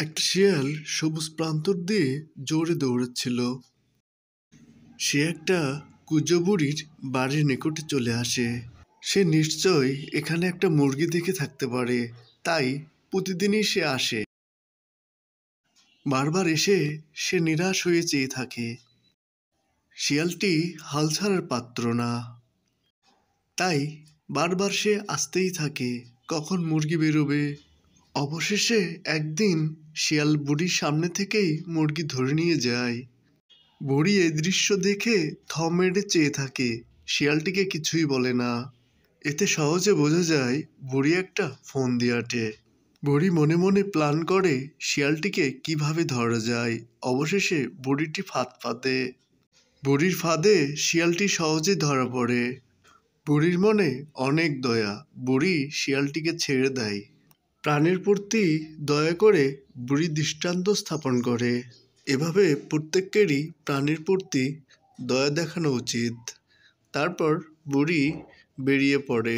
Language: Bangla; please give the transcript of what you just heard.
একটা শিয়াল সবুজ প্রান্তর দিয়ে জোরে দৌড়াচ্ছিল। সে একটা কুঁজো বুড়ির বাড়ির নিকটে চলে আসে। সে নিশ্চয় এখানে একটা মুরগি দেখে থাকতে পারে, তাই প্রতিদিনই সে আসে। বারবার এসে সে নিরাশ হয়ে চেয়ে থাকে। শিয়ালটি হাল ছাড়ার পাত্র না, তাই বারবার সে আসতেই থাকে কখন মুরগি বেরোবে। অবশেষে একদিন শিয়াল বুড়ির সামনে থেকেই মুরগি ধরে নিয়ে যায়। বুড়ি এই দৃশ্য দেখে থ মেরে চেয়ে থাকে, শিয়ালটিকে কিছুই বলে না। এতে সহজে বোঝা যায় বুড়ি একটা ফোন দিয়াটে। বুড়ি মনে মনে প্ল্যান করে শিয়ালটিকে কিভাবে ধরা যায়। অবশেষে বুড়িটি ফাঁদ পাতে। বুড়ির ফাঁদে শিয়ালটি সহজে ধরা পড়ে। বুড়ির মনে অনেক দয়া, বুড়ি শিয়ালটিকে ছেড়ে দেয়। প্রাণের প্রতি দয়া করে বুড়ি দৃষ্টান্ত স্থাপন করে। এভাবে প্রত্যেকেরই প্রাণের প্রতি দয়া দেখানো উচিত। তারপর বুড়ি বেরিয়ে পড়ে।